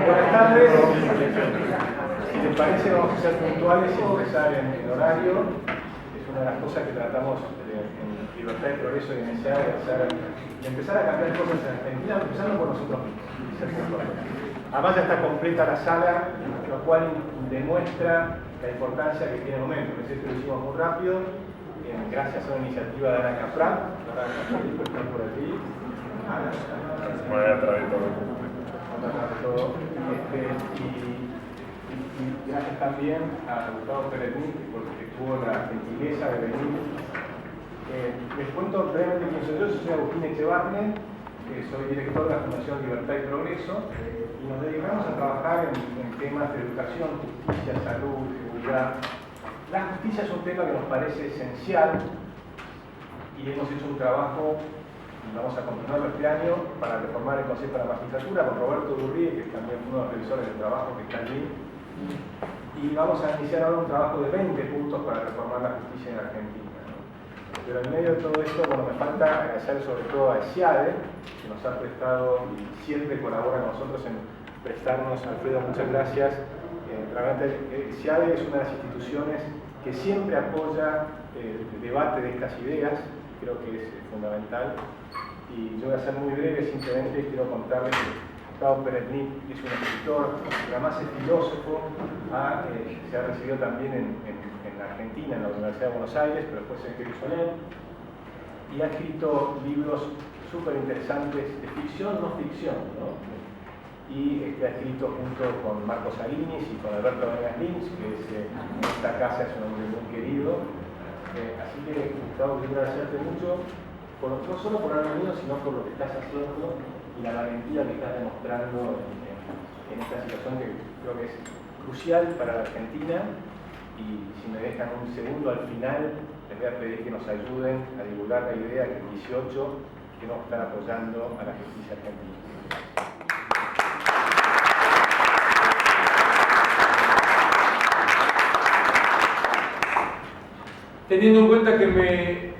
Buenas tardes. Si les parece, vamos a ser puntuales y empezar en el horario. Es una de las cosas que tratamos en Libertad y Progreso y en SEADE de empezar a cambiar cosas en Argentina, empezando por nosotros mismos. Además ya está completa la sala, lo cual demuestra la importancia que tiene el momento. Esto lo hicimos muy rápido, gracias a una iniciativa de Ana Caprat. Ahora está por aquí. Voy a traer todo. Y gracias también a Gustavo Peretini, porque tuvo la gentileza de venir. Les cuento brevemente quién soy yo. Soy Agustín Echevarne, soy director de la Fundación Libertad y Progreso, y nos dedicamos a trabajar en temas de educación, justicia, salud, seguridad. La justicia es un tema que nos parece esencial y hemos hecho un trabajo, y vamos a continuarlo este año, para reformar el concepto de la magistratura con Roberto Durrie, que también fue uno de los revisores del trabajo que está allí. Y vamos a iniciar ahora un trabajo de 20 puntos para reformar la justicia en Argentina, ¿no? Pero en medio de todo esto, bueno, me falta agradecer sobre todo a SEADE, que nos ha prestado y siempre colabora con nosotros en prestarnos. Alfredo, muchas gracias. Realmente SEADE es una de las instituciones que siempre apoya el debate de estas ideas, creo que es fundamental. Y yo voy a ser muy breve, simplemente quiero contarles que Gustavo Peretini es un escritor, pero además es filósofo, se ha recibido también en Argentina, en la Universidad de Buenos Aires, pero después en Jerusalén, y ha escrito libros súper interesantes de ficción, no ficción, ¿no? Y ha escrito junto con Marco Salinis y con Alberto Venegas Lynch, que es, en esta casa es un hombre muy querido. Así que, Gustavo, quiero agradecerte mucho, no solo por haber venido, sino por lo que estás haciendo y la valentía que estás demostrando en esta situación que creo que es crucial para la Argentina. Y si me dejan un segundo al final, les voy a pedir que nos ayuden a divulgar la idea que el 18 queremos estar apoyando a la justicia argentina. Teniendo en cuenta que me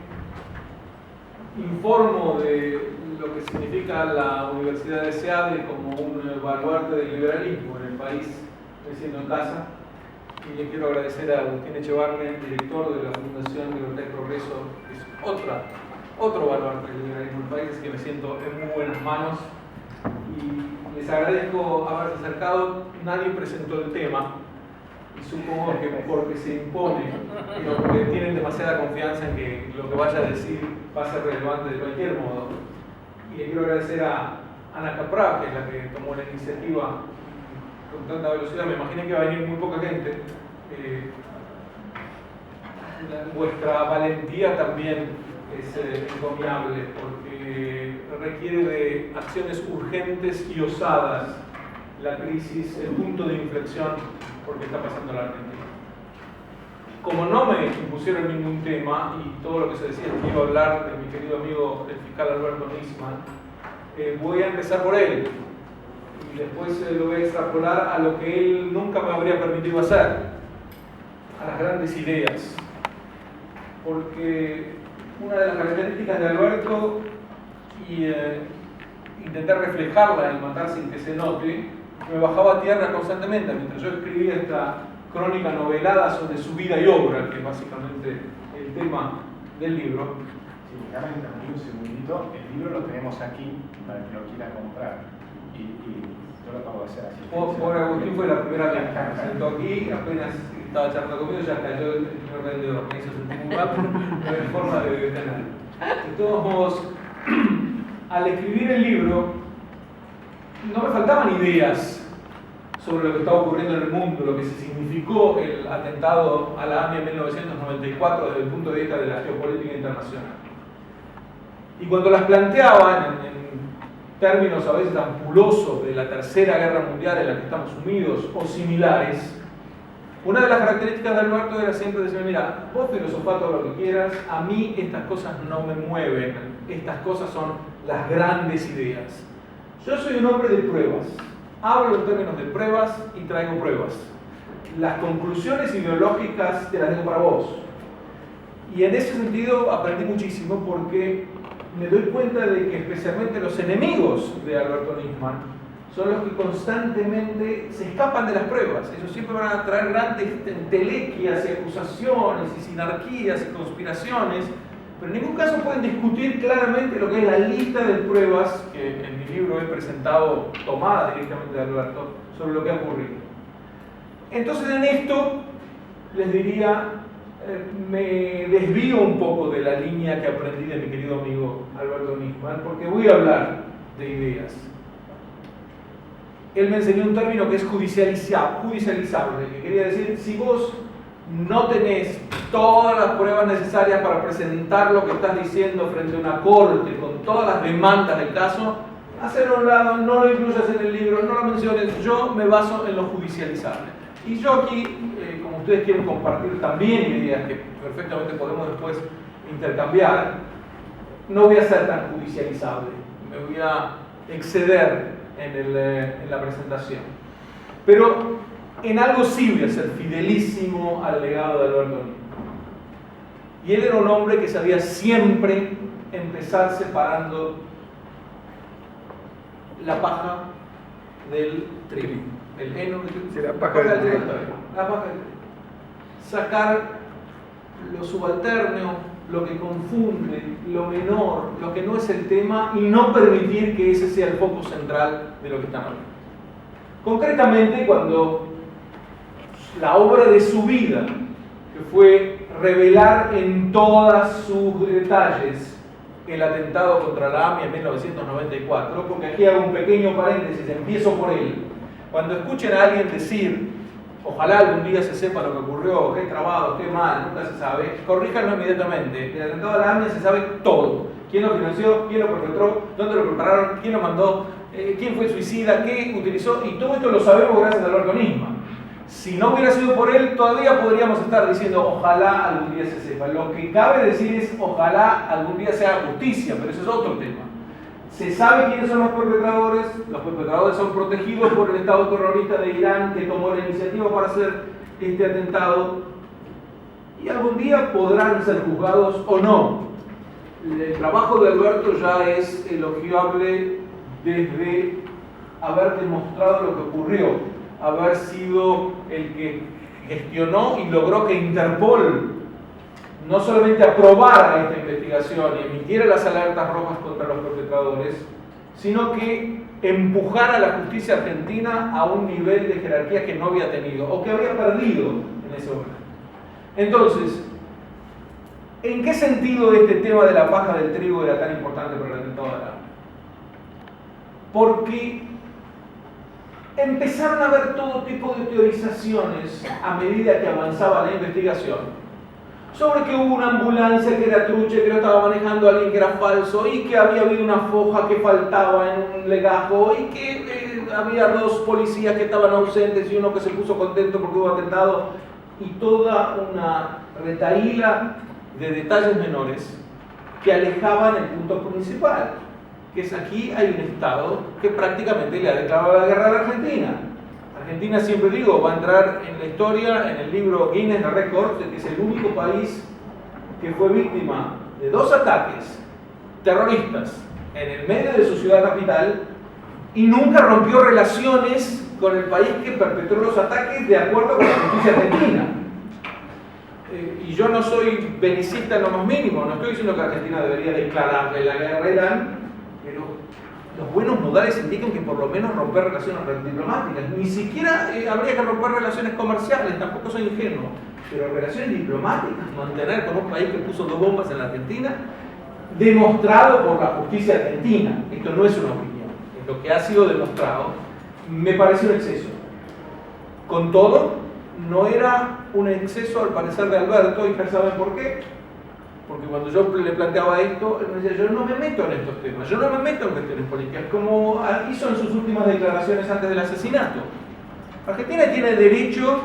informo de lo que significa la Universidad de SEADE como un baluarte del liberalismo en el país, me siento en casa, y le quiero agradecer a Agustín Echevarne, director de la Fundación Libertad y Progreso, que es otro baluarte del liberalismo en el país, que me siento en muy buenas manos, y les agradezco haberse acercado. Nadie presentó el tema, y supongo que porque se impone, pero porque tienen demasiada confianza en que lo que vaya a decir va a ser relevante de cualquier modo. Y le quiero agradecer a Ana Caprat, que es la que tomó la iniciativa con tanta velocidad. Me imaginé que iba a venir muy poca gente. Vuestra valentía también es encomiable, porque requiere de acciones urgentes y osadas. La crisis, el punto de inflexión porque está pasando la Argentina. Como no me impusieron ningún tema, y todo lo que se decía es que iba a hablar de mi querido amigo el fiscal Alberto Nisman, voy a empezar por él y después lo voy a extrapolar a lo que él nunca me habría permitido hacer, a las grandes ideas, porque una de las características de Alberto, y intentar reflejarla en Matar sin que se note, me bajaba a tierra constantemente mientras yo escribía esta crónica novelada sobre su vida y obra, que es básicamente el tema del libro. Sí, déjame interrumpir un segundito. El libro lo tenemos aquí para que lo quiera comprar. Y yo lo acabo de hacer así. Por Agustín fue la primera vez que me sentó aquí, apenas estaba charlando conmigo, ya cayó el primer vendedor, me hizo sentir muy mal, no hay forma de detener. De todos modos, al escribir el libro, no me faltaban ideas sobre lo que estaba ocurriendo en el mundo, lo que significó el atentado a la AMIA en 1994 desde el punto de vista de la geopolítica internacional. Y cuando las planteaban en términos a veces ampulosos de la Tercera Guerra Mundial en la que estamos sumidos o similares, una de las características de Alberto era siempre decirme: mira, vos filosofá todo lo que quieras, a mí estas cosas no me mueven, estas cosas son las grandes ideas. Yo soy un hombre de pruebas, hablo en términos de pruebas y traigo pruebas. Las conclusiones ideológicas te las dejo para vos. Y en ese sentido aprendí muchísimo porque me doy cuenta de que especialmente los enemigos de Alberto Nisman son los que constantemente se escapan de las pruebas. Ellos siempre van a traer grandes entelequias y acusaciones y sinarquías y conspiraciones, pero en ningún caso pueden discutir claramente lo que es la lista de pruebas que en mi libro he presentado, tomadas directamente de Alberto, sobre lo que ha ocurrido. Entonces en esto les diría, me desvío un poco de la línea que aprendí de mi querido amigo Alberto Nisman, porque voy a hablar de ideas. Él me enseñó un término que es judicializable, que quería decir, si vos no tenés todas las pruebas necesarias para presentar lo que estás diciendo frente a una corte, con todas las demandas del caso, hacelo a un lado, no lo incluyas en el libro, no lo menciones, yo me baso en lo judicializable. Y yo aquí, como ustedes quieren compartir también ideas que perfectamente podemos después intercambiar, no voy a ser tan judicializable, me voy a exceder en la presentación. Pero en algo sí voy a ser fidelísimo al legado de Alberto Nisman. Y él era un hombre que sabía siempre empezar separando la paja del trigo. El heno sí, la paja del trigo. La paja del trigo. Sacar lo subalterno, lo que confunde, lo menor, lo que no es el tema, y no permitir que ese sea el foco central de lo que están hablando. Concretamente, cuando la obra de su vida, que fue revelar en todos sus detalles el atentado contra la AMIA en 1994, porque aquí hago un pequeño paréntesis, empiezo por él. Cuando escuchen a alguien decir, ojalá algún día se sepa lo que ocurrió, qué trabado, qué mal, nunca se sabe, corríjanlo inmediatamente. El atentado a la AMIA se sabe todo. ¿Quién lo financió? ¿Quién lo perpetró? ¿Dónde lo prepararon? ¿Quién lo mandó? ¿Quién fue el suicida? ¿Qué utilizó? Y todo esto lo sabemos gracias a Alberto Nisman. Si no hubiera sido por él, todavía podríamos estar diciendo ojalá algún día se sepa. Lo que cabe decir es ojalá algún día se haga justicia, pero ese es otro tema. Se sabe quiénes son los perpetradores son protegidos por el Estado terrorista de Irán que tomó la iniciativa para hacer este atentado y algún día podrán ser juzgados o no. El trabajo de Alberto ya es elogiable desde haber demostrado lo que ocurrió, haber sido el que gestionó y logró que Interpol no solamente aprobara esta investigación y emitiera las alertas rojas contra los perpetradores, sino que empujara a la justicia argentina a un nivel de jerarquía que no había tenido o que había perdido en ese momento. Entonces, ¿en qué sentido este tema de la paja del trigo era tan importante para el atentado de la AMIA? Porque empezaron a haber todo tipo de teorizaciones a medida que avanzaba la investigación sobre que hubo una ambulancia que era trucha, que lo estaba manejando alguien que era falso, y que había habido una foja que faltaba en un legajo, y que había dos policías que estaban ausentes y uno que se puso contento porque hubo atentado, y toda una retahíla de detalles menores que alejaban el punto principal, que es aquí hay un Estado que prácticamente le ha declarado la guerra a la Argentina. Argentina, siempre digo, va a entrar en la historia, en el libro Guinness de Records, de que es el único país que fue víctima de 2 ataques terroristas en el medio de su ciudad capital y nunca rompió relaciones con el país que perpetró los ataques de acuerdo con la justicia argentina. Y yo no soy belicista en lo más mínimo, no estoy diciendo que Argentina debería declararle la guerra a Irán, pero los buenos modales indican que por lo menos romper relaciones diplomáticas, ni siquiera habría que romper relaciones comerciales, tampoco soy ingenuo, pero relaciones diplomáticas, mantener con un país que puso 2 bombas en la Argentina, demostrado por la justicia argentina, esto no es una opinión, es lo que ha sido demostrado, me parece un exceso. Con todo, no era un exceso al parecer de Alberto, y ustedes saben por qué. Porque cuando yo le planteaba esto, él me decía, yo no me meto en estos temas, yo no me meto en cuestiones políticas, como hizo en sus últimas declaraciones antes del asesinato. Argentina tiene derecho,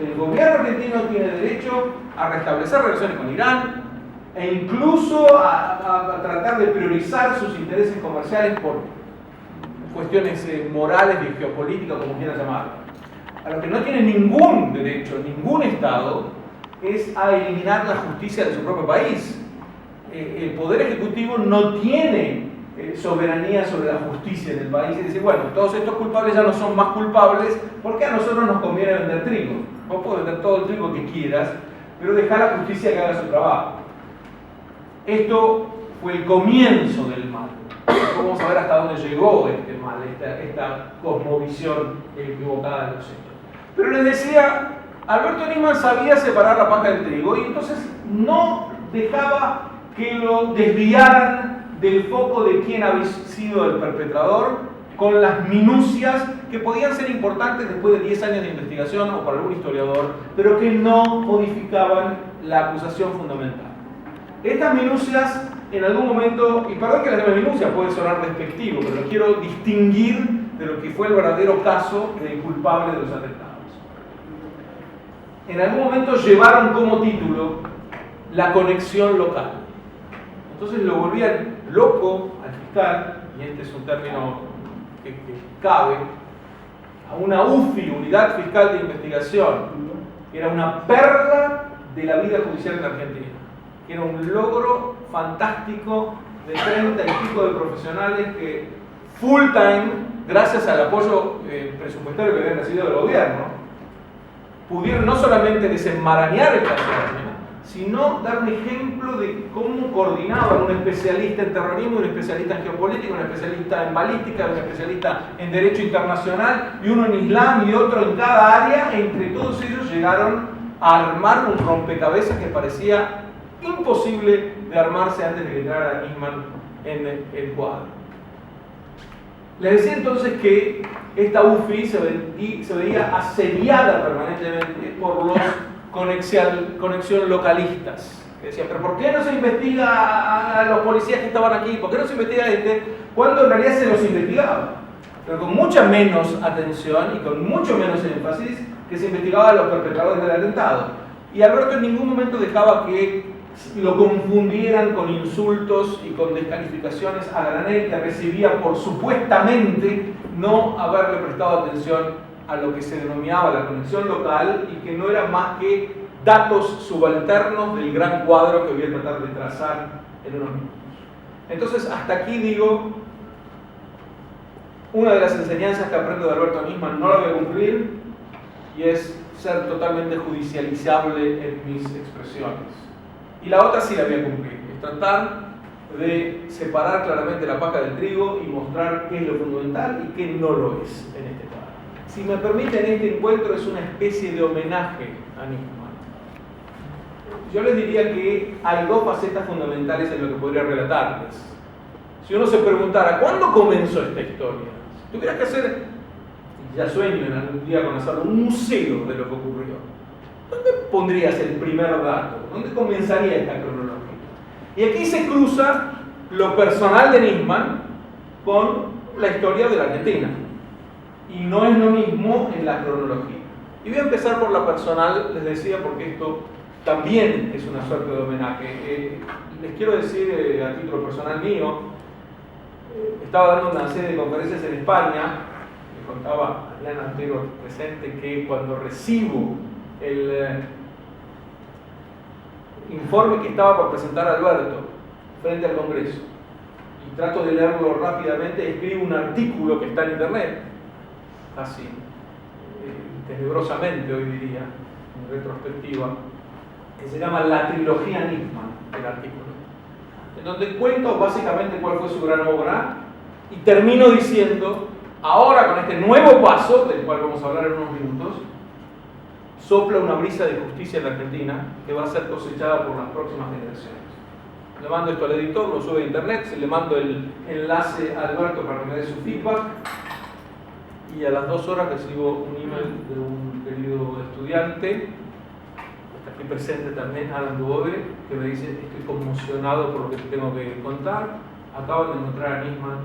el gobierno argentino tiene derecho a restablecer relaciones con Irán e incluso a tratar de priorizar sus intereses comerciales por cuestiones morales y geopolíticas, como quieran llamarlo. a lo que no tiene ningún derecho, ningún Estado, es a eliminar la justicia de su propio país. El Poder Ejecutivo no tiene soberanía sobre la justicia del país y decir, bueno, todos estos culpables ya no son más culpables porque a nosotros nos conviene vender trigo. Vos podés vender todo el trigo que quieras, pero dejar a la justicia que haga su trabajo. Esto fue el comienzo del mal. Vamos a ver hasta dónde llegó este mal, esta cosmovisión equivocada de los hechos. Pero les decía, Alberto Nisman sabía separar la paja del trigo y entonces no dejaba que lo desviaran del foco de quién había sido el perpetrador con las minucias que podían ser importantes después de 10 años de investigación o para algún historiador, pero que no modificaban la acusación fundamental. Estas minucias en algún momento, y perdón que las llame minucias, puede sonar despectivo, pero lo quiero distinguir de lo que fue el verdadero caso del culpable de los atentados. En algún momento llevaron como título la conexión local. Entonces lo volvían loco al fiscal, y este es un término que cabe, a una UFI, Unidad Fiscal de Investigación, que era una perla de la vida judicial en Argentina, que era un logro fantástico de 30 y pico de profesionales que full time, gracias al apoyo presupuestario que había recibido del gobierno, pudieron no solamente desenmarañar el caso, sino dar un ejemplo de cómo coordinaban un especialista en terrorismo, un especialista en geopolítica, un especialista en balística, un especialista en derecho internacional, y uno en islam y otro en cada área. Entre todos ellos llegaron a armar un rompecabezas que parecía imposible de armarse antes de que entrara Nisman en el cuadro. Les decía entonces que esta UFI se veía asediada permanentemente por los conexión localistas, que decían, pero ¿por qué no se investiga a los policías que estaban aquí? ¿Por qué no se investiga a este? Cuando en realidad se los investigaba, pero con mucha menos atención y con mucho menos énfasis que se investigaba a los perpetradores del atentado. Y Alberto en ningún momento dejaba que lo confundieran con insultos y con descalificaciones a granel que recibía por supuestamente no haberle prestado atención a lo que se denominaba la conexión local y que no era más que datos subalternos del gran cuadro que voy a tratar de trazar en unos minutos. Entonces, hasta aquí digo, una de las enseñanzas que aprendo de Alberto Nisman no la voy a cumplir, y es ser totalmente judicializable en mis expresiones. Y la otra sí la voy a cumplir, es tratar de separar claramente la paja del trigo y mostrar qué es lo fundamental y qué no lo es en este cuadro. Si me permiten, este encuentro es una especie de homenaje a Nisman. Yo les diría que hay dos facetas fundamentales en lo que podría relatarles. Si uno se preguntara, ¿cuándo comenzó esta historia? Si tuvieras que hacer, ya sueño en algún día con hacerlo, un museo de lo que ocurrió, ¿dónde pondrías el primer dato? ¿Dónde comenzaría esta cronología? Y aquí se cruza lo personal de Nisman con la historia de la Argentina. Y no es lo mismo en la cronología. Y voy a empezar por la personal, les decía, porque esto también es una suerte de homenaje. Les quiero decir a título personal mío, estaba dando una serie de conferencias en España, me contaba Adriana Antero presente, que cuando recibo el informe que estaba por presentar Alberto frente al Congreso y trato de leerlo rápidamente, escribo un artículo que está en internet, casi tenebrosamente hoy diría, en retrospectiva, que se llama La Trilogía Nisman, el artículo, en donde cuento básicamente cuál fue su gran obra y termino diciendo, ahora con este nuevo paso, del cual vamos a hablar en unos minutos, sopla una brisa de justicia en la Argentina que va a ser cosechada por las próximas generaciones. Le mando esto al editor, lo sube a internet, se le mando el enlace a Alberto para que me dé su feedback, y a las 2 horas recibo un email de un querido estudiante, está aquí presente también, Alan Duove, que me dice, estoy conmocionado por lo que te tengo que contar, acaban de encontrar a Nisman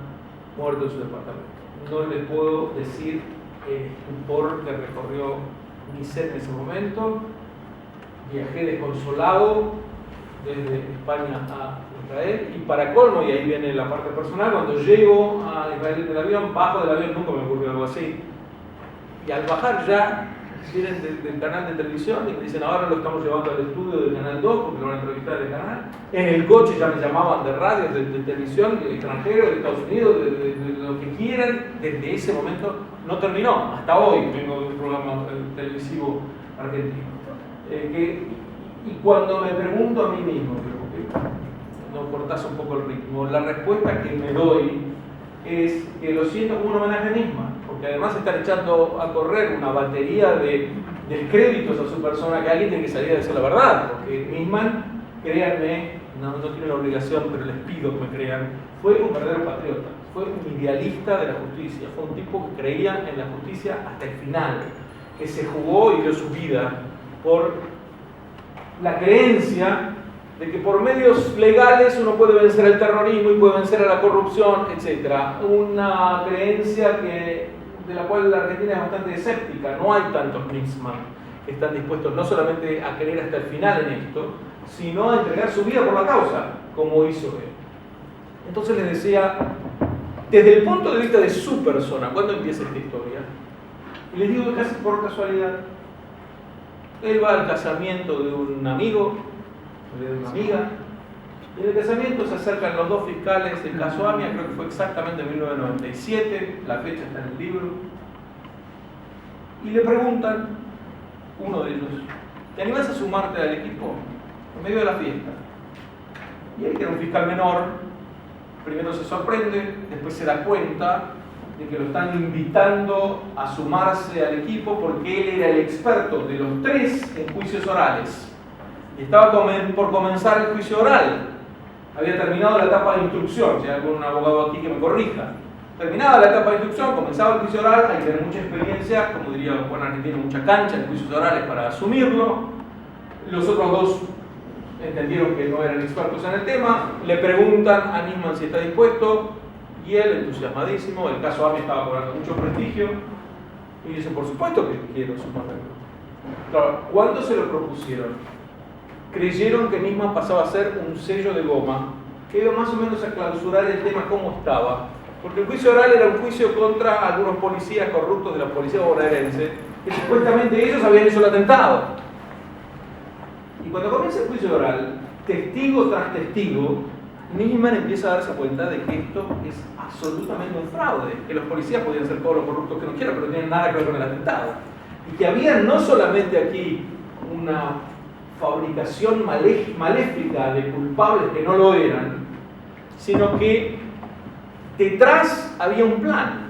muerto en su departamento. No les puedo decir el estupor que recorrió mi ser en ese momento. Viajé desconsolado desde España a Israel, y para colmo, y ahí viene la parte personal, cuando llego a Israel del avión, bajo del avión, nunca me ocurrió algo así, y al bajar ya vienen del canal de televisión y me dicen ahora lo estamos llevando al estudio del canal 2 porque lo van a entrevistar del canal. En el coche ya me llamaban de radio, de televisión, de extranjero, de Estados Unidos, de lo que quieran. Desde ese momento no terminó, hasta hoy vengo de un programa televisivo argentino. Y cuando me pregunto a mí mismo, no cortas un poco el ritmo, la respuesta que me doy es que lo siento como un homenaje a Nisman, porque además están echando a correr una batería de descréditos a su persona que alguien tiene que salir a decir la verdad, porque Nisman, créanme, no tiene la obligación, pero les pido que me crean, fue un verdadero patriota, fue un idealista de la justicia, fue un tipo que creía en la justicia hasta el final, que se jugó y dio su vida por la creencia de que por medios legales uno puede vencer el terrorismo y puede vencer a la corrupción, etc. Una creencia de la cual la Argentina es bastante escéptica. No hay tantos Nisman que están dispuestos no solamente a creer hasta el final en esto, sino a entregar su vida por la causa, como hizo él. Entonces les decía, desde el punto de vista de su persona, ¿cuándo empieza esta historia? Y les digo que casi por casualidad. Él va al casamiento de un amigo, de una amiga, y en el casamiento se acercan los dos fiscales del caso Amia, creo que fue exactamente en 1997, la fecha está en el libro, y le preguntan, uno de ellos, ¿te animas a sumarte al equipo en medio de la fiesta? Y él, que era un fiscal menor, primero se sorprende, después se da cuenta de que lo están invitando a sumarse al equipo porque él era el experto de los tres en juicios orales. Y estaba por comenzar el juicio oral. Había terminado la etapa de instrucción, si hay algún abogado aquí que me corrija. Terminada la etapa de instrucción, comenzaba el juicio oral, hay que tener mucha experiencia, como diría Juan Argentino, mucha cancha en juicios orales para asumirlo. Los otros dos entendieron que no eran expertos en el tema, le preguntan a Nisman si está dispuesto, y él, entusiasmadísimo, el caso AMI estaba cobrando mucho prestigio, y dice, por supuesto que quiero sumarme. Claro, ¿cuándo se lo propusieron? Creyeron que Nisman pasaba a ser un sello de goma que iba más o menos a clausurar el tema como estaba, porque el juicio oral era un juicio contra algunos policías corruptos de la policía bonaerense que supuestamente ellos habían hecho el atentado. Y cuando comienza el juicio oral, testigo tras testigo, Nisman empieza a darse cuenta de que esto es absolutamente un fraude, que los policías podían ser todos los corruptos que no quieran, pero no tenían nada que ver con el atentado. Y que había no solamente aquí una fabricación maléfica de culpables que no lo eran, sino que detrás había un plan.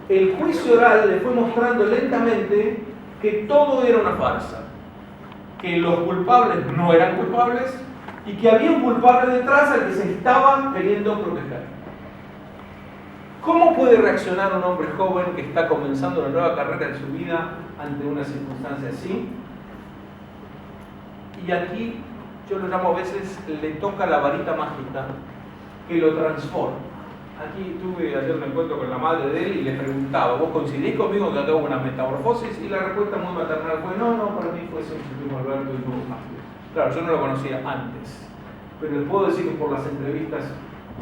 El juicio oral le fue mostrando lentamente que todo era una farsa, que los culpables no eran culpables y que había un culpable detrás al que se estaba queriendo proteger. ¿Cómo puede reaccionar un hombre joven que está comenzando una nueva carrera en su vida ante una circunstancia así? Y aquí, yo lo llamo a veces, le toca la varita mágica que lo transforma. Aquí tuve ayer un encuentro con la madre de él y le preguntaba, ¿vos coincidís conmigo que hago una metamorfosis? Y la respuesta muy maternal fue, no, para mí fue siempre primo Alberto y muy fácil. Claro, yo no lo conocía antes, pero les puedo decir que por las entrevistas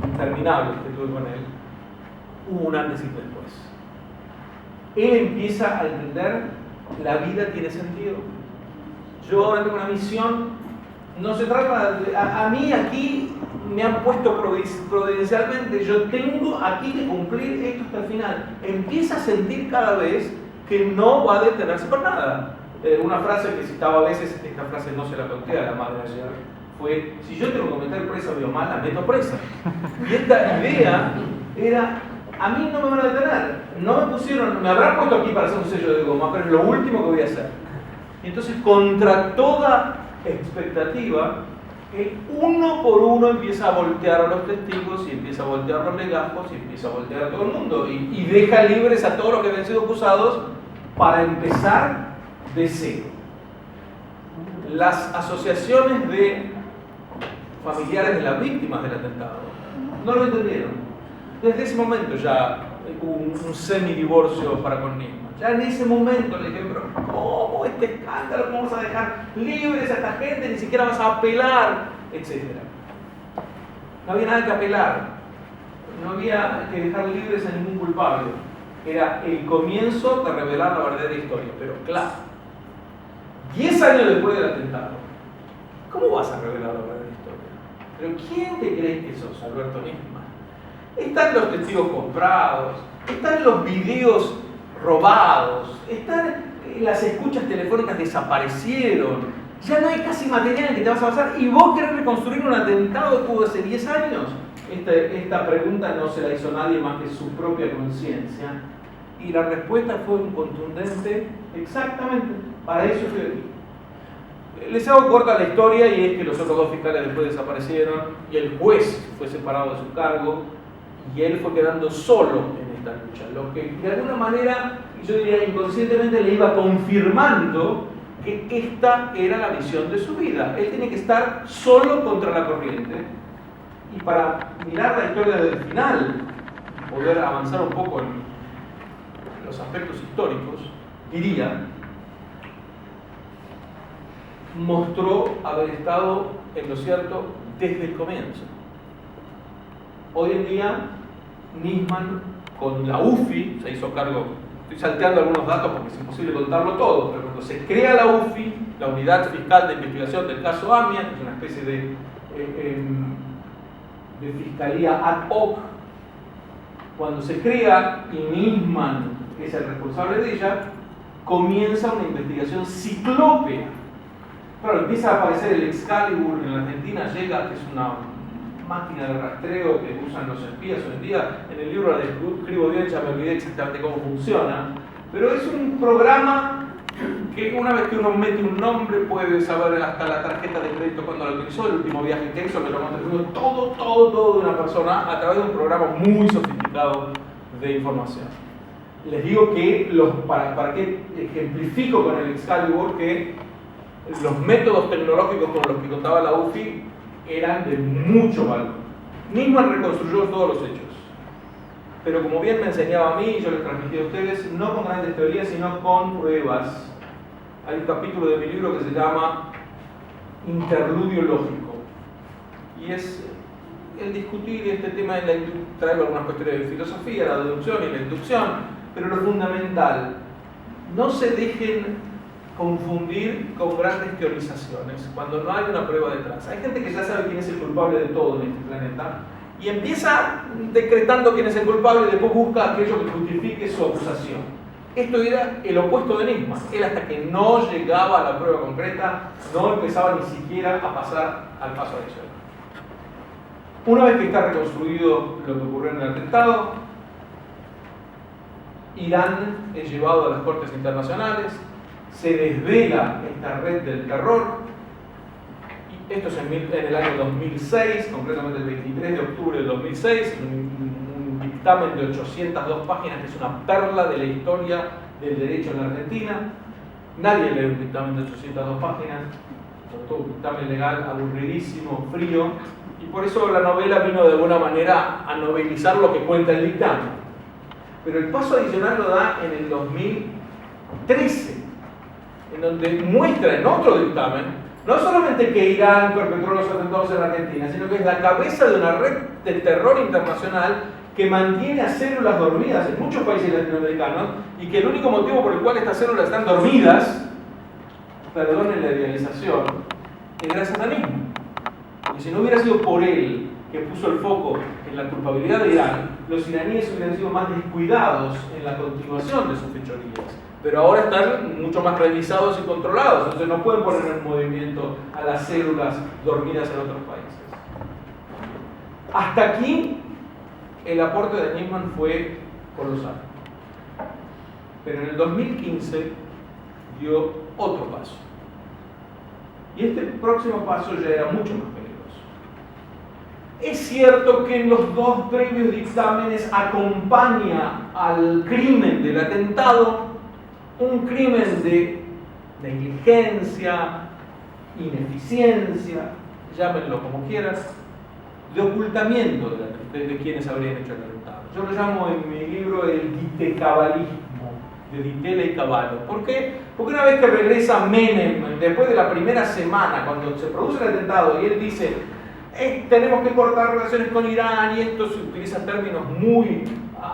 interminables que tuve con él, hubo un antes y después. Él empieza a entender, la vida tiene sentido. Yo ahora tengo una misión, no se trata de, a mí aquí me han puesto providencialmente, yo tengo aquí que cumplir esto hasta el final. Empieza a sentir cada vez que no va a detenerse por nada. Una frase que citaba a veces, esta frase no se la conté a la madre ayer, fue, si yo tengo que meter presa a mi mamá, la meto presa. Y esta idea era, a mí no me van a detener, no me pusieron, me habrán puesto aquí para hacer un sello de goma, pero es lo último que voy a hacer. Y entonces, contra toda expectativa, él uno por uno empieza a voltear a los testigos y empieza a voltear a los legajos y empieza a voltear a todo el mundo y deja libres a todos los que habían sido acusados para empezar de cero. Las asociaciones de familiares de las víctimas del atentado no lo entendieron. Desde ese momento ya hubo un semidivorcio para con Nisman. Ya en ese momento le dijeron, pero ¿cómo este escándalo? ¿Cómo vas a dejar libres a esta gente? Ni siquiera vas a apelar, etcétera. No había nada que apelar. No había que dejar libres a ningún culpable. era el comienzo de revelar la verdadera historia. Pero claro, 10 años después del atentado, ¿cómo vas a revelar la verdadera historia? ¿Pero quién te crees que sos, Alberto Nisman? Están los testigos comprados, están los videos robados, las escuchas telefónicas desaparecieron, ya no hay casi material en que te vas a basar, y vos querés reconstruir un atentado que hubo hace 10 años. Esta pregunta no se la hizo nadie más que su propia conciencia, y la respuesta fue contundente: exactamente, para eso estoy aquí. Les hago corta la historia, y es que los otros dos fiscales después desaparecieron, y el juez fue separado de su cargo, y él fue quedando solo en esta lucha, lo que de alguna manera, yo diría inconscientemente, le iba confirmando que esta era la misión de su vida. Él tiene que estar solo contra la corriente. Y para mirar la historia desde el final, poder avanzar un poco en los aspectos históricos, diría, mostró haber estado en lo cierto desde el comienzo. Hoy en día, Nisman, con la UFI, se hizo cargo. Estoy salteando algunos datos porque es imposible contarlo todo, pero cuando se crea la UFI, la Unidad Fiscal de Investigación del caso AMIA, que es una especie de fiscalía ad hoc, cuando se crea y Nisman es el responsable de ella, comienza una investigación ciclópea. Claro, empieza a aparecer el Excalibur en la Argentina, llega, que es una máquina de rastreo que usan los espías hoy en día. En el libro la describo bien, ya me olvidé exactamente cómo funciona, pero es un programa que una vez que uno mete un nombre puede saber hasta la tarjeta de crédito cuando lo utilizó, el último viaje que hizo, que lo contribuyó todo de una persona a través de un programa muy sofisticado de información. Les digo que, para que ejemplifico con el Excalibur, que los métodos tecnológicos con los que contaba la UFI eran de mucho valor. Nisman reconstruyó todos los hechos, pero como bien me enseñaba a mí y yo les transmití a ustedes, no con grandes teorías, sino con pruebas. Hay un capítulo de mi libro que se llama Interludio Lógico, y es el discutir este tema en la traigo algunas cuestiones de filosofía, la deducción y la inducción, pero lo fundamental, no se dejen confundir con grandes teorizaciones cuando no hay una prueba detrás. Hay gente que ya sabe quién es el culpable de todo en este planeta y empieza decretando quién es el culpable y después busca aquello que justifique su acusación. Esto era el opuesto de Nisman. Él, hasta que no llegaba a la prueba concreta, no empezaba ni siquiera a pasar al paso adicional. Una vez que está reconstruido lo que ocurrió en el atentado, Irán es llevado a las cortes internacionales, se desvela esta red del terror, y esto es en el año 2006, concretamente el 23 de octubre del 2006, un dictamen de 802 páginas que es una perla de la historia del derecho en la Argentina. Nadie lee un dictamen de 802 páginas, sobre todo un dictamen legal aburridísimo, frío, y por eso la novela vino de alguna manera a novelizar lo que cuenta el dictamen. Pero el paso adicional lo da en el 2013, en donde muestra en otro dictamen no solamente que Irán perpetró los atentados en la Argentina, sino que es la cabeza de una red de terror internacional que mantiene a células dormidas en muchos países latinoamericanos, y que el único motivo por el cual estas células están dormidas, perdonen la idealización, es gracias a Nisman. Y si no hubiera sido por él que puso el foco en la culpabilidad de Irán, los iraníes hubieran sido más descuidados en la continuación de sus fechorías. Pero ahora están mucho más revisados y controlados, entonces no pueden poner en movimiento a las células dormidas en otros países. Hasta aquí el aporte de Nisman fue colosal. Pero en el 2015 dio otro paso. Y este próximo paso ya era mucho más peligroso. Es cierto que en los dos previos dictámenes acompaña al crimen del atentado un crimen de negligencia, ineficiencia, llámenlo como quieras, de ocultamiento de quienes habrían hecho el atentado. Yo lo llamo en mi libro el ditecabalismo, de Ditela y Caballo. ¿Por qué? Porque una vez que regresa Menem, después de la primera semana, cuando se produce el atentado, y él dice, tenemos que cortar relaciones con Irán, y esto se utiliza términos muy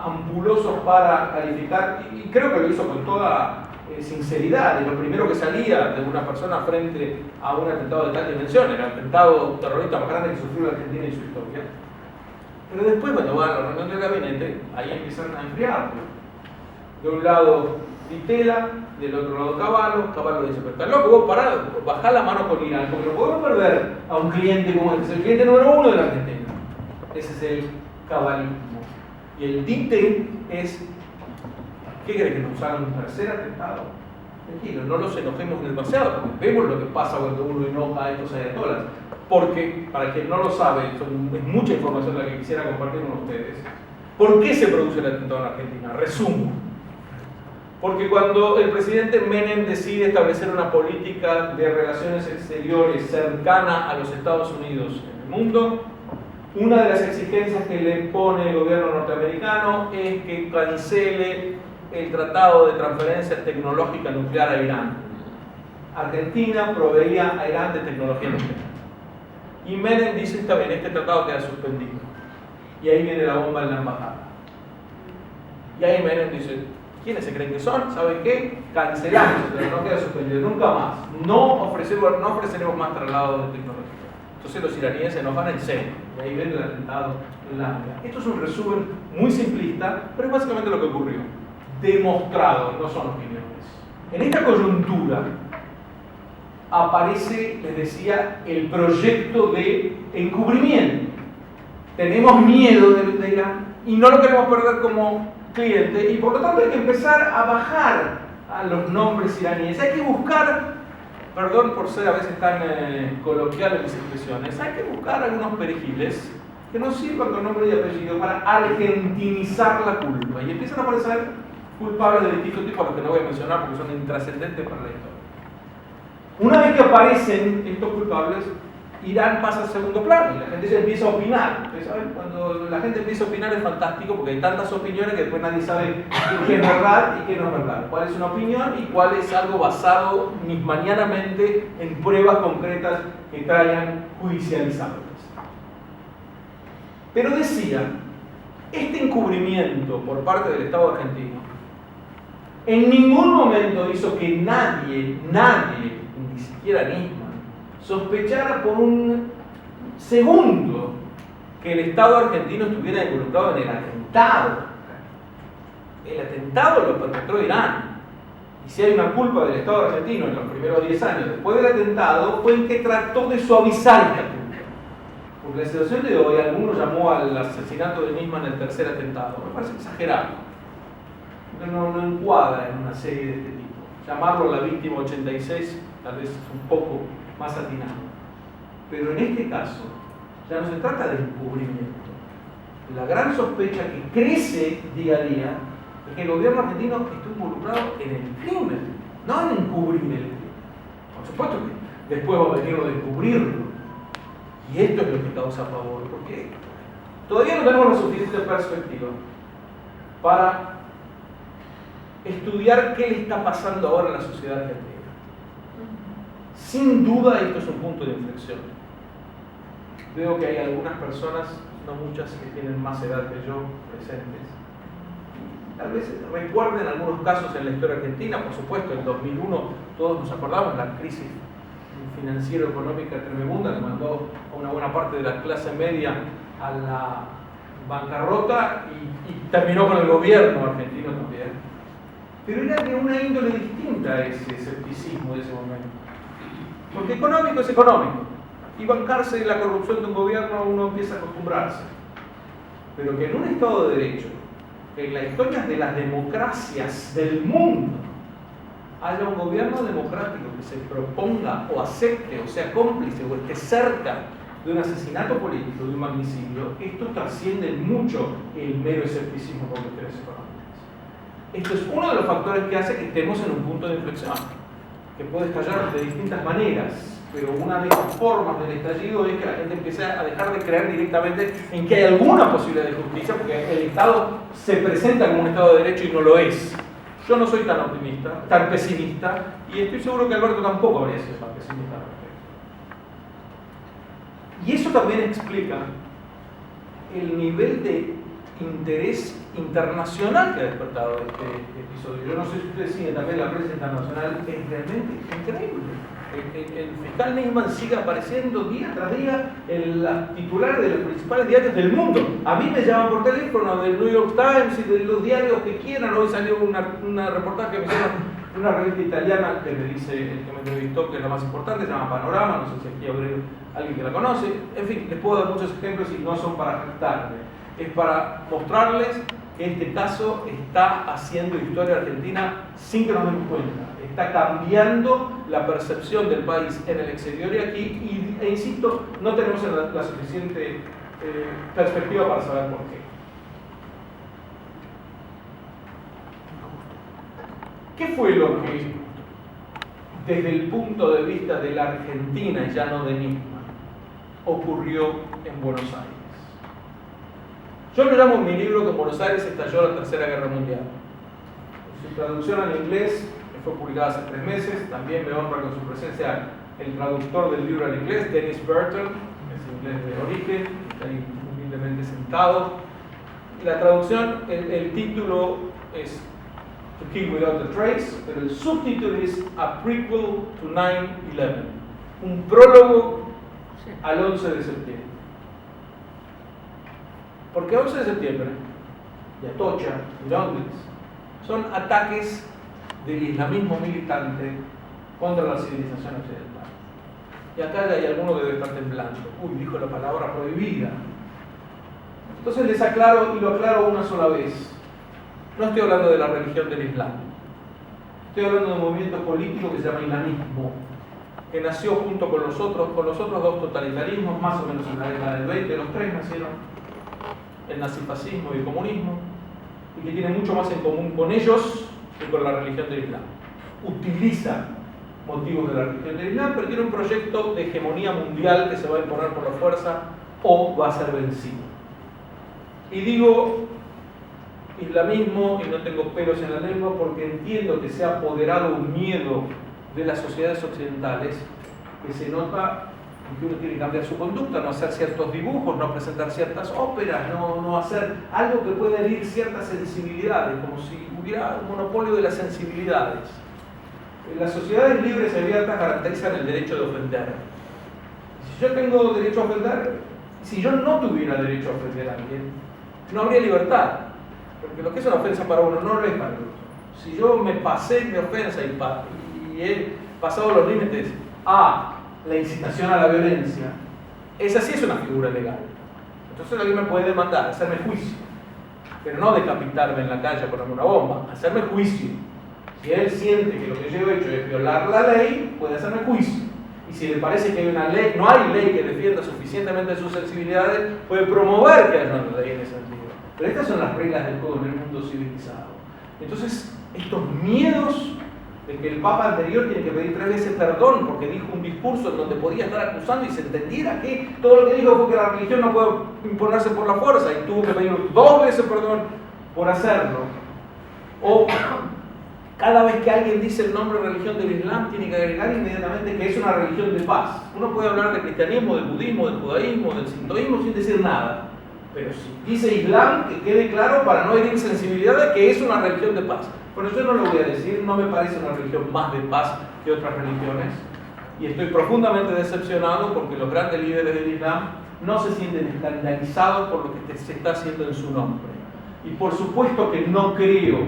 ampulosos para calificar, y creo que lo hizo con toda sinceridad. Y lo primero que salía de una persona frente a un atentado de tal dimensión, el atentado terrorista más grande que sufrió la Argentina en su historia. Pero después, cuando van a la reunión del gabinete, ahí empiezan a enfriar. De un lado Vitela, del otro lado Cavallo dice, pero está loco, vos pará, bajá la mano con Irán, porque no podemos perder a un cliente como este, es el cliente número 1 de la Argentina. Ese es el cabalismo. Y el dite es, ¿qué cree que nos hagan un tercer atentado? Tranquilo, no nos enojemos demasiado, porque vemos lo que pasa cuando uno enoja a estos ayatolas. Porque, para quien no lo sabe, es mucha información la que quisiera compartir con ustedes. ¿Por qué se produce el atentado en Argentina? Resumo. Porque cuando el presidente Menem decide establecer una política de relaciones exteriores cercana a los Estados Unidos en el mundo, una de las exigencias que le pone el gobierno norteamericano es que cancele el tratado de transferencia tecnológica nuclear a Irán. Argentina proveía a Irán de tecnología nuclear. Y Menem dice, está bien, este tratado queda suspendido. Y ahí viene la bomba en la embajada. Y ahí Menem dice, ¿quiénes se creen que son? ¿Saben qué? Cancelamos, pero no queda suspendido, nunca más. No ofreceremos más traslado de tecnología. Entonces los iraníes se enojan en serio. Y ahí viene el atentado en la Anga. Esto es un resumen muy simplista, pero es básicamente lo que ocurrió. Demostrado, no son opiniones. En esta coyuntura aparece, les decía, el proyecto de encubrimiento. Tenemos miedo de Irán y no lo queremos perder como cliente, y por lo tanto hay que empezar a bajar a los nombres iraníes. Hay que buscar, perdón por ser a veces tan coloquial en mis expresiones, hay que buscar algunos perejiles que nos sirvan con nombre y apellido para argentinizar la culpa. Y empiezan a aparecer culpables de distintos tipos, a los que no voy a mencionar porque son intrascendentes para la historia. Una vez que aparecen estos culpables, Irán pasa al segundo plano y la gente ya empieza a opinar. Ustedes saben, cuando la gente empieza a opinar es fantástico porque hay tantas opiniones que después nadie sabe qué es verdad y qué no es verdad. Cuál es una opinión y cuál es algo basado mismanianamente en pruebas concretas que traigan judicializables. Pero decía, este encubrimiento por parte del Estado argentino en ningún momento hizo que nadie, ni siquiera Nisman, sospechara por un segundo que el Estado argentino estuviera involucrado en el atentado. El atentado lo perpetró Irán. Y si hay una culpa del Estado argentino en los primeros 10 años después del atentado, fue en que trató de suavizar esta culpa. Porque la situación de hoy, algunos llamó al asesinato de Nisman el tercer atentado. Me parece exagerado. No encuadra en una serie de este tipo. Llamarlo la víctima 86 tal vez es un poco más atinado. Pero en este caso, ya no se trata de encubrimiento. La gran sospecha que crece día a día es que el gobierno argentino está involucrado en el crimen, no en encubrir el crimen. Por supuesto que después va a venir lo de encubrirlo. Y esto es lo que causa pavor, porque todavía no tenemos la suficiente perspectiva para estudiar qué le está pasando ahora a la sociedad argentina. Sin duda esto es un punto de inflexión. Veo que hay algunas personas, no muchas, que tienen más edad que yo presentes. Tal vez recuerden algunos casos en la historia argentina. Por supuesto, en 2001 todos nos acordamos la crisis financiero-económica tremenda que mandó a una buena parte de la clase media a la bancarrota y terminó con el gobierno argentino también. Pero era de una índole distinta ese escepticismo de ese momento. Porque económico es económico. Y bancarse de la corrupción de un gobierno uno empieza a acostumbrarse. Pero que en un Estado de Derecho, en la historia de las democracias del mundo, haya un gobierno democrático que se proponga o acepte o sea cómplice o esté cerca de un asesinato político, de un magnicidio, esto trasciende mucho el mero escepticismo por cuestiones económicas. Esto es uno de los factores que hace que estemos en un punto de inflexión, que puede estallar de distintas maneras, pero una de las formas del estallido es que la gente empiece a dejar de creer directamente en que hay alguna posibilidad de justicia, porque el Estado se presenta como un Estado de Derecho y no lo es. Yo no soy tan optimista, tan pesimista, y estoy seguro que Alberto tampoco habría sido tan pesimista al respecto. Y eso también explica el nivel de interés internacional que ha despertado este episodio. Yo no sé si ustedes siguen también la prensa internacional, es realmente increíble. El fiscal Nisman sigue apareciendo día tras día en las titulares de los principales diarios del mundo. A mí me llaman por teléfono del New York Times y de los diarios que quieran. Hoy salió una reportaje que me hicieron de una revista italiana que me dice el que me entrevistó que es la más importante, se llama Panorama, no sé si aquí habrá alguien que la conoce. En fin, les puedo dar muchos ejemplos y no son para jactarme. Es para mostrarles que este caso está haciendo historia argentina sin que nos demos cuenta. Está cambiando la percepción del país en el exterior y aquí, e insisto, no tenemos la suficiente perspectiva para saber por qué. ¿Qué fue lo que, desde el punto de vista de la Argentina y ya no de Nisman, ocurrió en Buenos Aires? Yo lo llamo en mi libro que en Buenos Aires estalló la Tercera Guerra Mundial. Su traducción al inglés fue publicada hace 3 meses. También me honra con su presencia el traductor del libro al inglés, Dennis Burton, que es inglés de origen, está ahí humildemente sentado. La traducción, el título es To Kill Without a Trace, pero el subtítulo es A Prequel to 9/11, un prólogo al 11 de septiembre. Porque 11 de septiembre, y Atocha, y Londres, son ataques del islamismo militante contra la civilización occidental. Y acá hay alguno que debe estar temblando. Uy, dijo la palabra prohibida. Entonces les aclaro, y lo aclaro una sola vez. No estoy hablando de la religión del Islam. Estoy hablando de un movimiento político que se llama islamismo, que nació junto con los otros 2 totalitarismos, más o menos en la década del 20. Los 3 nacieron, el nazifascismo y el comunismo, y que tiene mucho más en común con ellos que con la religión del Islam. Utiliza motivos de la religión del Islam, pero tiene un proyecto de hegemonía mundial que se va a imponer por la fuerza o va a ser vencido. Y digo islamismo y no tengo pelos en la lengua porque entiendo que se ha apoderado un miedo de las sociedades occidentales que se nota que uno tiene que cambiar su conducta, no hacer ciertos dibujos, no presentar ciertas óperas, no hacer algo que pueda herir ciertas sensibilidades, como si hubiera un monopolio de las sensibilidades. Las sociedades libres y abiertas garantizan el derecho de ofender. Si yo tengo derecho a ofender, si yo no tuviera derecho a ofender a alguien, no habría libertad, porque lo que es una ofensa para uno no lo es para el otro. Si yo me pasé mi ofensa y he pasado los límites a la incitación a la violencia, esa sí es una figura legal. Entonces alguien me puede demandar, hacerme juicio, pero no decapitarme en la calle, ponerme una bomba, hacerme juicio. Si él siente que lo que yo he hecho es violar la ley, puede hacerme juicio. Y si le parece que hay una ley, no hay ley que defienda suficientemente sus sensibilidades, puede promover que haya una ley en ese sentido. Pero estas son las reglas del juego en el mundo civilizado. Entonces, estos miedos de que el Papa anterior tiene que pedir 3 veces perdón porque dijo un discurso en donde podía estar acusando y se entendiera que todo lo que dijo fue que la religión no puede imponerse por la fuerza y tuvo que pedir 2 veces perdón por hacerlo. O cada vez que alguien dice el nombre religión del Islam tiene que agregar inmediatamente que es una religión de paz. Uno puede hablar del cristianismo, del budismo, del judaísmo, del sintoísmo sin decir nada. Pero si dice Islam, que quede claro para no herir sensibilidad que es una religión de paz. Bueno, yo no lo voy a decir, no me parece una religión más de paz que otras religiones. Y estoy profundamente decepcionado porque los grandes líderes del Islam no se sienten escandalizados por lo que se está haciendo en su nombre. Y por supuesto que no creo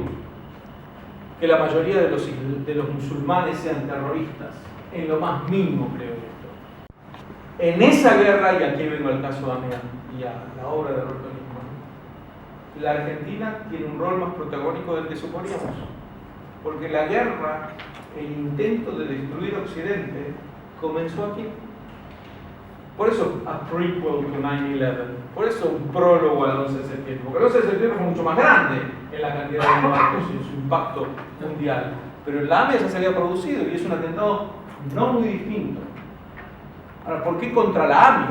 que la mayoría de los musulmanes sean terroristas. En lo más mínimo creo esto. En esa guerra, y aquí vengo al caso de Amián y a la obra de Roberto Nisman, la Argentina tiene un rol más protagónico del que suponíamos. Porque la guerra, el intento de destruir Occidente, comenzó aquí. Por eso, a prequel to 9/11. Por eso, un prólogo al 11 de septiembre. Porque el 11 de septiembre fue mucho más grande en la cantidad de muertos y en su impacto mundial. Pero en la AMIA ya se había producido y es un atentado no muy distinto. Ahora, ¿por qué contra la AMIA?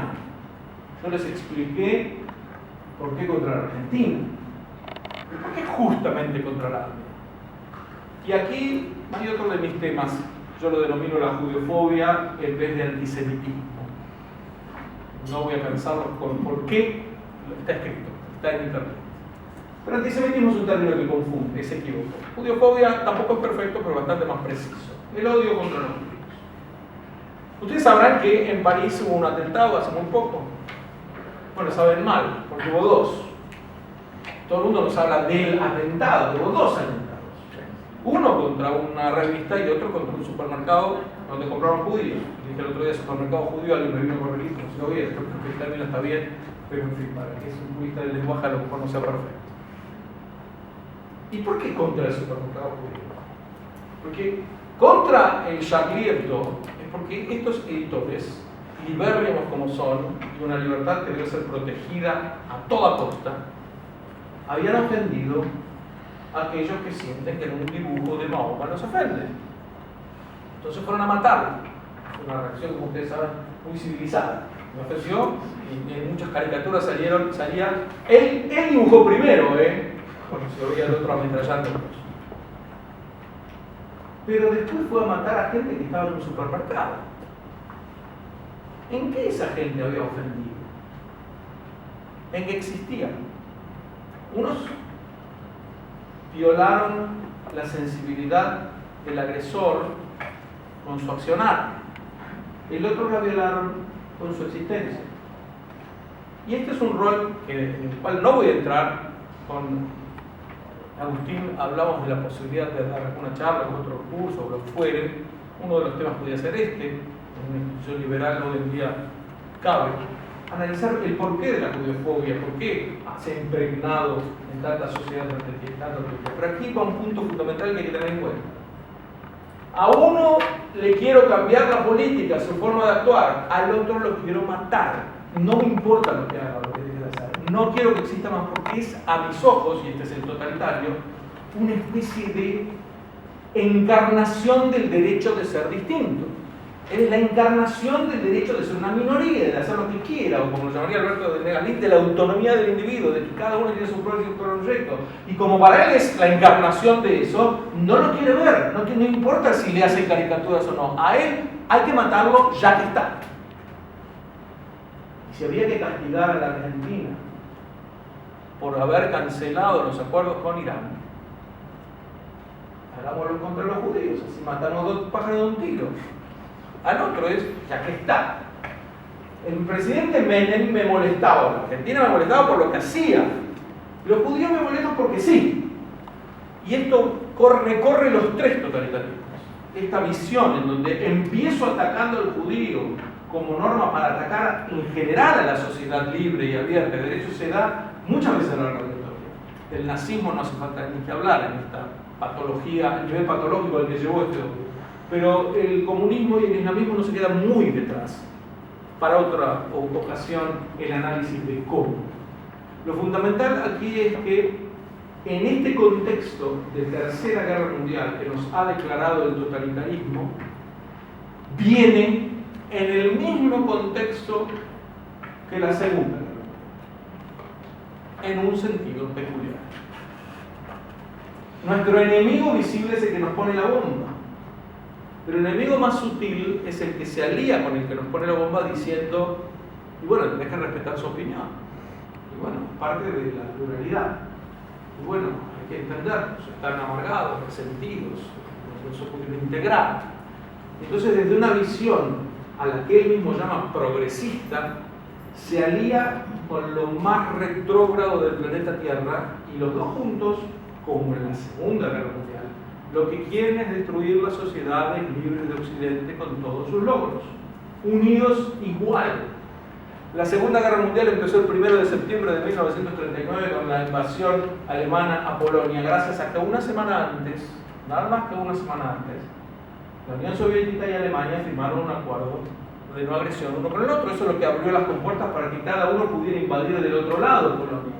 Yo les expliqué por qué contra la Argentina. ¿Por qué justamente contra la AMIA? Y aquí hay otro de mis temas. Yo lo denomino la judeofobia en vez de antisemitismo. No voy a cansarlos con por qué está escrito, está en internet. Pero antisemitismo es un término que confunde, es equívoco. Judiofobia tampoco es perfecto, pero bastante más preciso. El odio contra los judíos. Ustedes sabrán que en París hubo un atentado hace muy poco. Bueno, saben mal, porque hubo dos. Todo el mundo nos habla del atentado, hubo dos atentados. Uno contra una revista y otro contra un supermercado donde compraron judíos. Dije el otro día supermercado judío, alguien me vino a corregir, no sé lo bien, creo que el término está bien, pero en fin, para que es un purista del lenguaje a lo mejor no sea perfecto. ¿Y por qué contra el supermercado judío? Porque contra el Charlie Hebdo es porque estos editores, libérrimos como son, y una libertad que debe ser protegida a toda costa, habían ofendido a aquellos que sienten que en un dibujo de Mahoma los ofende. Entonces fueron a matarlo. Una reacción, como ustedes saben, muy civilizada. Me ofendió y en muchas caricaturas salían. Él dibujó primero, Bueno, se oía el otro ametrallando. Pero después fue a matar a gente que estaba en un supermercado. ¿En qué esa gente había ofendido? En que existían. Unos violaron la sensibilidad del agresor con su accionar. El otro la violaron con su existencia. Y este es un rol en el cual no voy a entrar. Con Agustín hablamos de la posibilidad de dar una charla con otro curso o lo que fuere. Uno de los temas podría ser este, en una institución liberal hoy en día cabe. Analizar el porqué de la judeofobia, por qué se ha impregnado en tantas sociedades tanto tiempo. Pero aquí va un punto fundamental que hay que tener en cuenta. A uno le quiero cambiar la política, su forma de actuar, al otro lo quiero matar. No me importa lo que haga, lo que deje de hacer. No quiero que exista más porque es, a mis ojos, y este es el totalitario, una especie de encarnación del derecho de ser distinto. Es la encarnación del derecho de ser una minoría, de hacer lo que quiera, o como lo llamaría Alberto de Negalit, de la autonomía del individuo, de que cada uno tiene su propio proyecto. Y como para él es la encarnación de eso, no lo quiere ver, no importa si le hacen caricaturas o no. A él hay que matarlo ya que está. Y si había que castigar a la Argentina por haber cancelado los acuerdos con Irán, hagámoslo contra los judíos, así matamos dos pájaros de un tiro. Al otro es, ya que está. El presidente Menem me molestaba, la Argentina me molestaba por lo que hacía. Los judíos me molestan porque sí. Y esto recorre los tres totalitarismos. Esta visión en donde empiezo atacando al judío como norma para atacar en general a la sociedad libre y abierta. De hecho, se da muchas veces a lo largo de la historia. Del nazismo no hace falta ni que hablar en esta patología, el nivel patológico al que llevó este hombre. Pero el comunismo y el islamismo no se quedan muy detrás. Para otra ocasión, el análisis de cómo. Lo fundamental aquí es que en este contexto de Tercera Guerra Mundial que nos ha declarado el totalitarismo, viene en el mismo contexto que la Segunda Guerra Mundial, en un sentido peculiar. Nuestro enemigo visible es el que nos pone la bomba. Pero el enemigo más sutil es el que se alía con el que nos pone la bomba diciendo, y bueno, tenés que respetar su opinión. Y bueno, parte de la pluralidad. Y bueno, hay que entenderlos, están amargados, resentidos, no se pueden integrar. Entonces, desde una visión a la que él mismo llama progresista, se alía con lo más retrógrado del planeta Tierra y los dos juntos, como en la Segunda Guerra Mundial, lo que quieren es destruir las sociedades libres de Occidente con todos sus logros, unidos igual. La Segunda Guerra Mundial empezó el 1 de septiembre de 1939 con la invasión alemana a Polonia, gracias a que una semana antes, nada más que una semana antes, la Unión Soviética y Alemania firmaron un acuerdo de no agresión uno con el otro. Eso es lo que abrió las compuertas para que cada uno pudiera invadir del otro lado Polonia.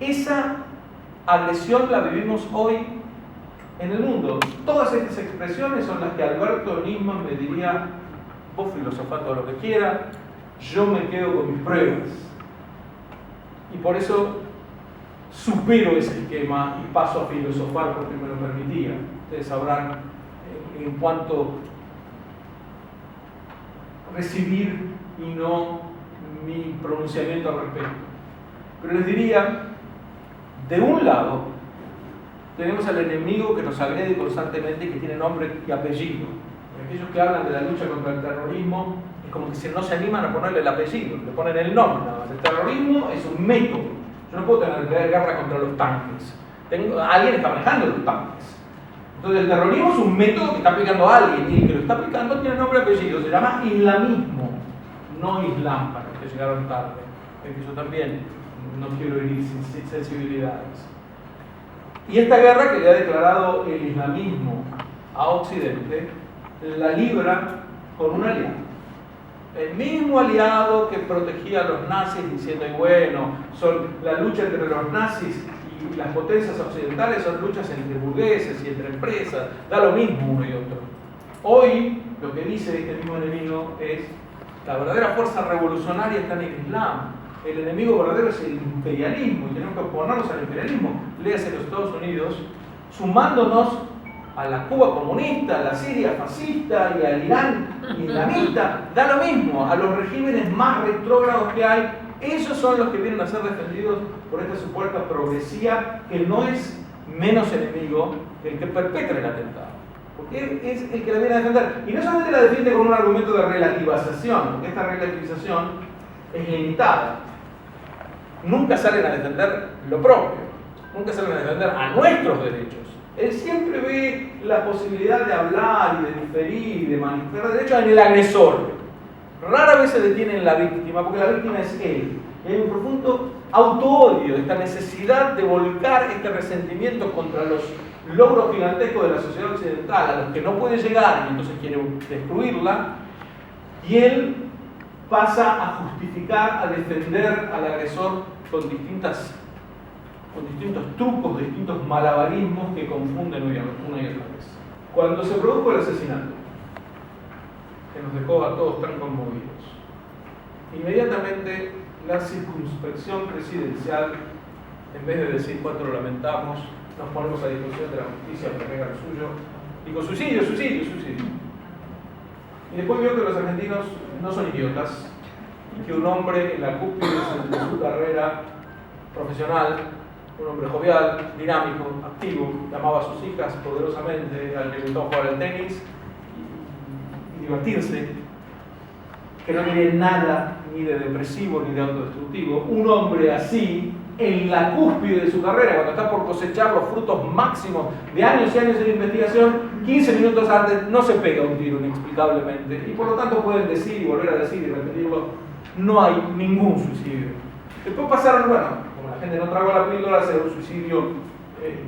Esa agresión la vivimos hoy en el mundo. Todas estas expresiones son las que Alberto Nisman me diría: vos filosofá todo lo que quiera, yo me quedo con mis pruebas. Y por eso supero ese esquema y paso a filosofar porque me lo permitía. Ustedes sabrán en cuanto recibir y no mi pronunciamiento al respecto. Pero les diría, De un lado, tenemos al enemigo que nos agrede constantemente y que tiene nombre y apellido. Aquellos que hablan de la lucha contra el terrorismo es como que no se animan a ponerle el apellido, le ponen el nombre nada más. El terrorismo es un método. Yo no puedo tener guerra contra los tanques. Alguien está manejando los tanques. Entonces el terrorismo es un método que está aplicando a alguien y el que lo está aplicando tiene nombre y apellido. Se llama islamismo, no islam, para los que llegaron tarde. Porque yo también no quiero herir sensibilidades. Y esta guerra que le ha declarado el islamismo a Occidente, la libra con un aliado. El mismo aliado que protegía a los nazis diciendo, y bueno, la lucha entre los nazis y las potencias occidentales son luchas entre burgueses y entre empresas, da lo mismo uno y otro. Hoy lo que dice este mismo enemigo es, la verdadera fuerza revolucionaria está en el Islam. El enemigo verdadero es el imperialismo y tenemos que oponernos al imperialismo. Léase los Estados Unidos, sumándonos a la Cuba comunista, a la Siria fascista y al Irán islamista, da lo mismo, a los regímenes más retrógrados que hay. Esos son los que vienen a ser defendidos por esta supuesta progresía que no es menos enemigo que el que perpetra el atentado, porque es el que la viene a defender. Y no solamente la defiende con un argumento de relativización, porque esta relativización es limitada. Nunca salen a defender lo propio, nunca salen a defender a nuestros derechos. Él siempre ve la posibilidad de hablar y de diferir y de manifestar derechos en el agresor. Rara vez se detiene en la víctima, porque la víctima es él. Y hay un profundo auto-odio, esta necesidad de volcar este resentimiento contra los logros gigantescos de la sociedad occidental, a los que no puede llegar y entonces quiere destruirla. Y él pasa a justificar, a defender al agresor con distintos trucos, distintos malabarismos que confunden una y otra vez. Cuando se produjo el asesinato, que nos dejó a todos tan conmovidos, inmediatamente la circunspección presidencial, en vez de decir cuánto lo lamentamos, nos ponemos a disposición de la justicia para que haga lo suyo, dijo suicidio, suicidio, suicidio. Y después vio que los argentinos no son idiotas y que un hombre en la cúspide de su carrera profesional, un hombre jovial, dinámico, activo, que amaba a sus hijas poderosamente, al que le gustaba jugar al tenis y divertirse, que no tiene nada ni de depresivo ni de autodestructivo. Un hombre así, en la cúspide de su carrera, cuando está por cosechar los frutos máximos de años y años de investigación, 15 minutos antes no se pega un tiro inexplicablemente. Y por lo tanto pueden decir y volver a decir y repetirlo, no hay ningún suicidio. Después pasaron, bueno, como la gente no tragó la píldora, será un suicidio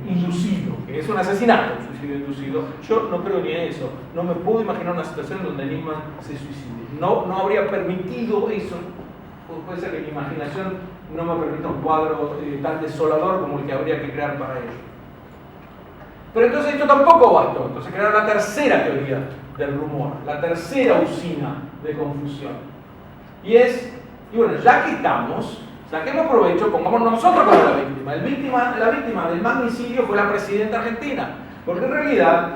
inducido, que es un asesinato, un suicidio inducido. Yo no creo ni en eso. No me puedo imaginar una situación donde Nisman se suicide. No habría permitido eso. Puede ser que mi imaginación no me permita un cuadro tan desolador como el que habría que crear para ello. Pero entonces esto tampoco bastó. Entonces crearon la tercera teoría del rumor, la tercera usina de confusión. Y bueno, ya que estamos, saquemos provecho, pongamos nosotros como la víctima. La víctima del magnicidio fue la presidenta argentina, porque en realidad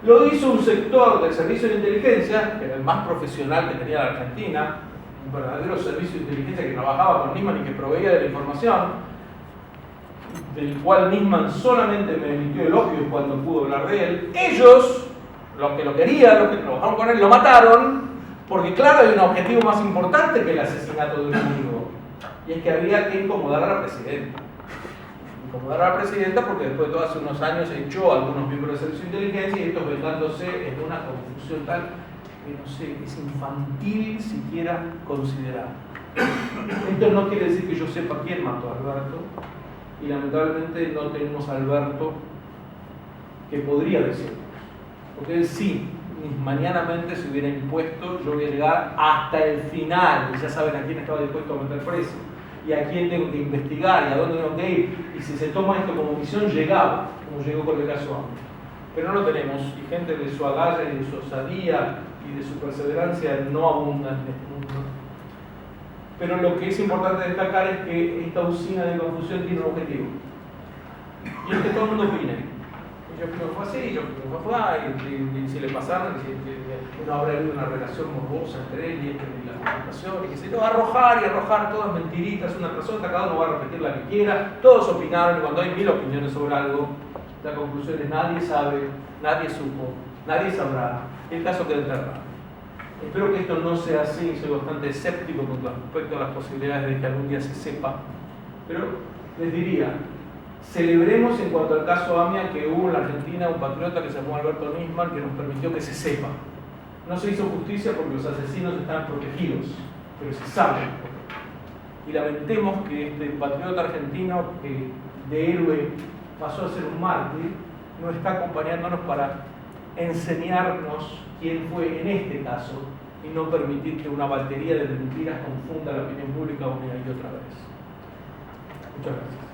lo hizo un sector del servicio de inteligencia, que era el más profesional que tenía la Argentina, un verdadero servicio de inteligencia que trabajaba con Nisman y que proveía de la información, del cual Nisman solamente me emitió elogios cuando pudo hablar de él. Ellos, los que lo querían, los que trabajaron con él, lo mataron, porque claro, hay un objetivo más importante que el asesinato de un amigo, y es que había que incomodar a la presidenta. Incomodar a la presidenta porque después de todo hace unos años echó a algunos miembros del servicio de inteligencia y estos vengándose en una confusión tal que no sé, es infantil siquiera considerar. Esto no quiere decir que yo sepa quién mató a Alberto, y lamentablemente no tenemos a Alberto que podría decirlo, porque él sí, mañanamente se hubiera impuesto, yo voy a llegar hasta el final, y ya saben a quién estaba dispuesto a meter preso, y a quién tengo que investigar, y a dónde tengo que ir, y si se toma esto como misión, llegaba, como llegó con el caso Ángel. Pero no lo tenemos, y gente de su agallas y de su osadía y de su perseverancia no abunda en este mundo. Pero lo que es importante destacar es que esta usina de confusión tiene un objetivo, y es que todo el mundo opine. Yo creo que fue así, yo creo que fue así, y si le pasaron, que no habrá habido una relación morbosa entre él y la computación, y que se lo arrojar y arrojar todas mentiritas una tras otra, cada uno va a repetir la que quiera, todos opinaron, y cuando hay 1000 opiniones sobre algo, la conclusión es nadie sabe, nadie supo, nadie sabrá, el caso queda enterrado. Espero que esto no sea así, soy bastante escéptico con respecto a las posibilidades de que algún día se sepa, pero les diría, celebremos en cuanto al caso AMIA que hubo en la Argentina un patriota que se llamó Alberto Nisman que nos permitió que se sepa. No se hizo justicia porque los asesinos están protegidos, pero se sabe. Y lamentemos que este patriota argentino que de héroe pasó a ser un mártir, no está acompañándonos para enseñarnos quién fue en este caso y no permitir que una batería de mentiras confunda la opinión pública una y otra vez. Muchas gracias.